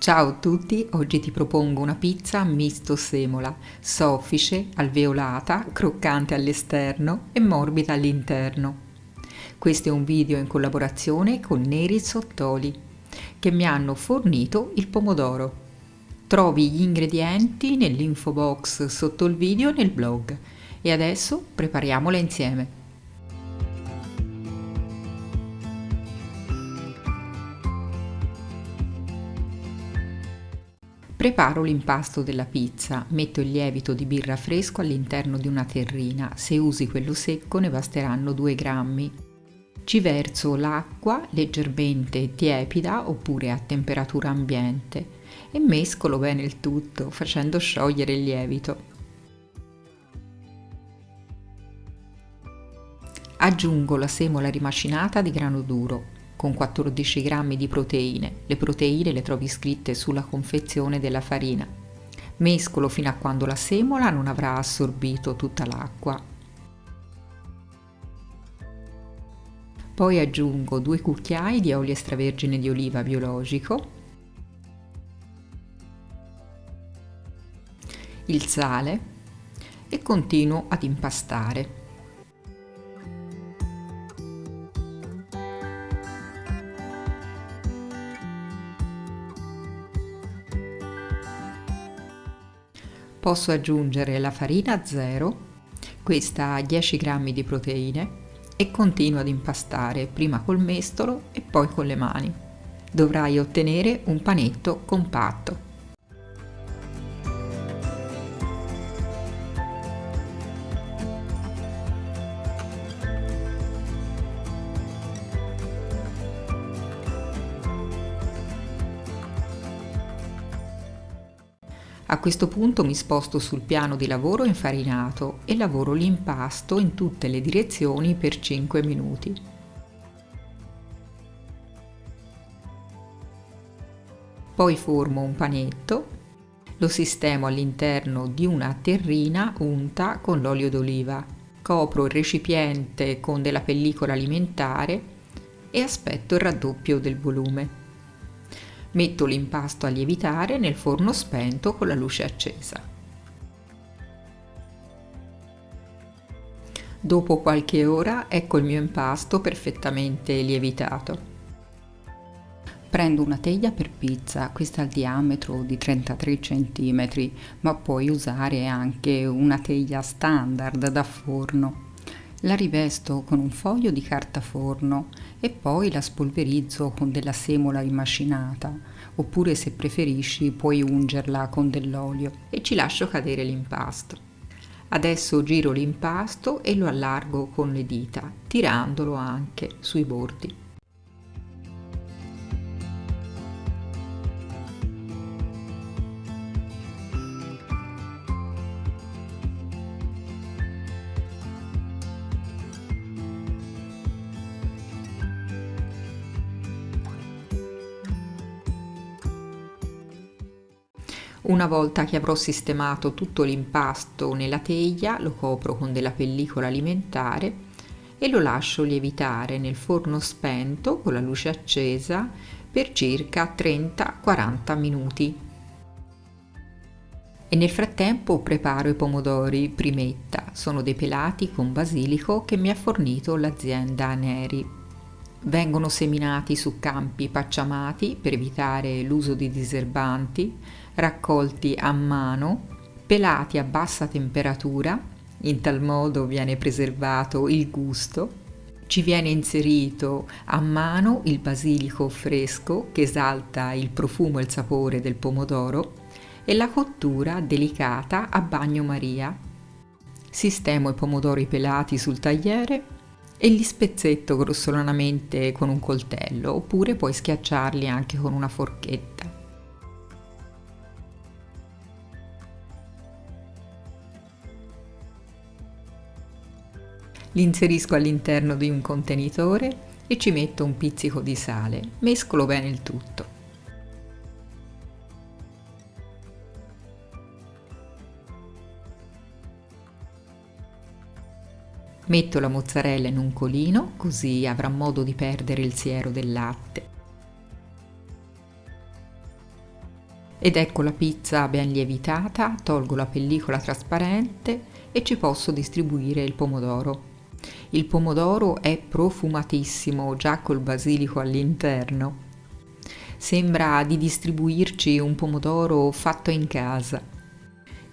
Ciao a tutti, oggi ti propongo una pizza misto semola, soffice, alveolata, croccante all'esterno e morbida all'interno. Questo è un video in collaborazione con Neri Sottoli, che mi hanno fornito il pomodoro. Trovi gli ingredienti nell'info box sotto il video e nel blog. E adesso prepariamola insieme. Preparo l'impasto della pizza, metto il lievito di birra fresco all'interno di una terrina, se usi quello secco ne basteranno 2 grammi. Ci verso l'acqua leggermente tiepida oppure a temperatura ambiente e mescolo bene il tutto facendo sciogliere il lievito. Aggiungo la semola rimacinata di grano duro con 14 g di proteine. Le proteine le trovi scritte sulla confezione della farina. Mescolo fino a quando la semola non avrà assorbito tutta l'acqua. Poi aggiungo 2 cucchiai di olio extravergine di oliva biologico, il sale e continuo ad impastare. Posso aggiungere la farina zero, questa ha 10 g di proteine, e continuo ad impastare prima col mestolo e poi con le mani. Dovrai ottenere un panetto compatto. A questo punto mi sposto sul piano di lavoro infarinato e lavoro l'impasto in tutte le direzioni per 5 minuti. Poi formo un panetto, lo sistemo all'interno di una terrina unta con l'olio d'oliva, copro il recipiente con della pellicola alimentare e aspetto il raddoppio del volume. Metto l'impasto a lievitare nel forno spento con la luce accesa. Dopo qualche ora ecco il mio impasto perfettamente lievitato. Prendo una teglia per pizza, questa ha il diametro di 33 cm, ma puoi usare anche una teglia standard da forno. La rivesto con un foglio di carta forno e poi la spolverizzo con della semola rimacinata, oppure se preferisci puoi ungerla con dell'olio e ci lascio cadere l'impasto. Adesso giro l'impasto e lo allargo con le dita, tirandolo anche sui bordi. Una volta che avrò sistemato tutto l'impasto nella teglia, lo copro con della pellicola alimentare e lo lascio lievitare nel forno spento con la luce accesa per circa 30-40 minuti. E nel frattempo preparo i pomodori primetta, sono dei pelati con basilico che mi ha fornito l'azienda Neri. Vengono seminati su campi pacciamati per evitare l'uso di diserbanti, raccolti a mano, pelati a bassa temperatura, in tal modo viene preservato il gusto. Ci viene inserito a mano il basilico fresco che esalta il profumo e il sapore del pomodoro e la cottura delicata a bagnomaria. Sistemo i pomodori pelati sul tagliere e li spezzetto grossolanamente con un coltello, oppure puoi schiacciarli anche con una forchetta. Li inserisco all'interno di un contenitore e ci metto un pizzico di sale. Mescolo bene il tutto. Metto la mozzarella in un colino, così avrà modo di perdere il siero del latte. Ed ecco la pizza ben lievitata, tolgo la pellicola trasparente e ci posso distribuire il pomodoro. Il pomodoro è profumatissimo già col basilico all'interno. Sembra di distribuirci un pomodoro fatto in casa.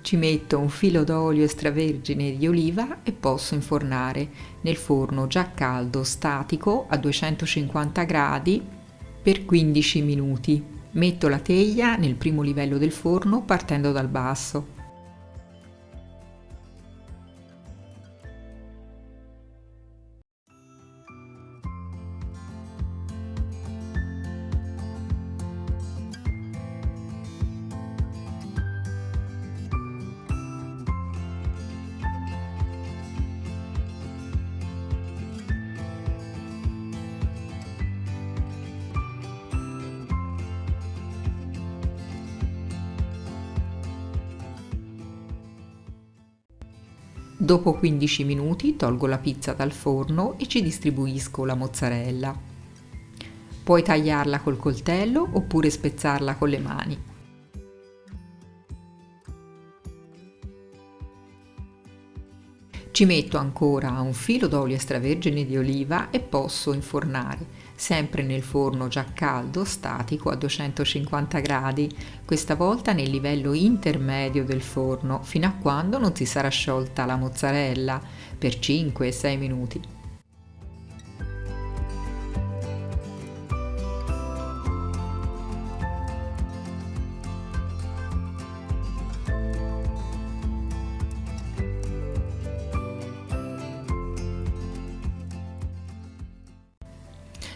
Ci metto un filo d'olio extravergine di oliva e posso infornare nel forno già caldo statico a 250 gradi per 15 minuti. Metto la teglia nel primo livello del forno partendo dal basso. Dopo 15 minuti tolgo la pizza dal forno e ci distribuisco la mozzarella. Puoi tagliarla col coltello oppure spezzarla con le mani. Ci metto ancora un filo d'olio extravergine di oliva e posso infornare, sempre nel forno già caldo, statico a 250 gradi, questa volta nel livello intermedio del forno, fino a quando non si sarà sciolta la mozzarella, per 5-6 minuti.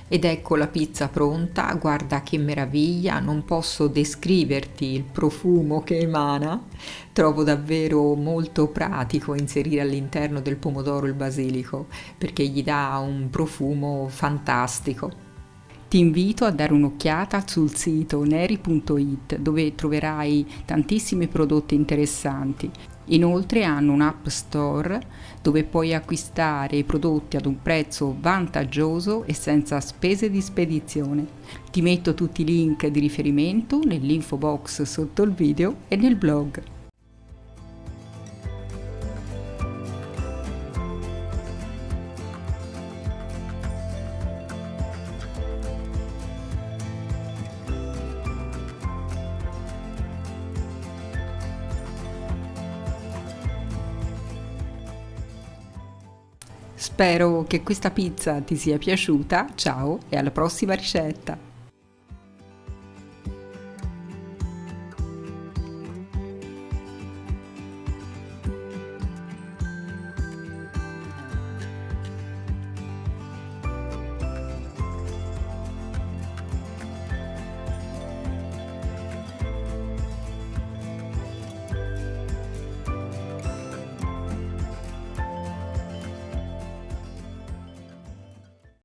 Ed ecco la pizza pronta, guarda che meraviglia, non posso descriverti il profumo che emana, trovo davvero molto pratico inserire all'interno del pomodoro il basilico perché gli dà un profumo fantastico. Ti invito a dare un'occhiata sul sito neri.it dove troverai tantissimi prodotti interessanti. Inoltre hanno un app store dove puoi acquistare i prodotti ad un prezzo vantaggioso e senza spese di spedizione. Ti metto tutti i link di riferimento nell'info box sotto il video e nel blog. Spero che questa pizza ti sia piaciuta, ciao e alla prossima ricetta!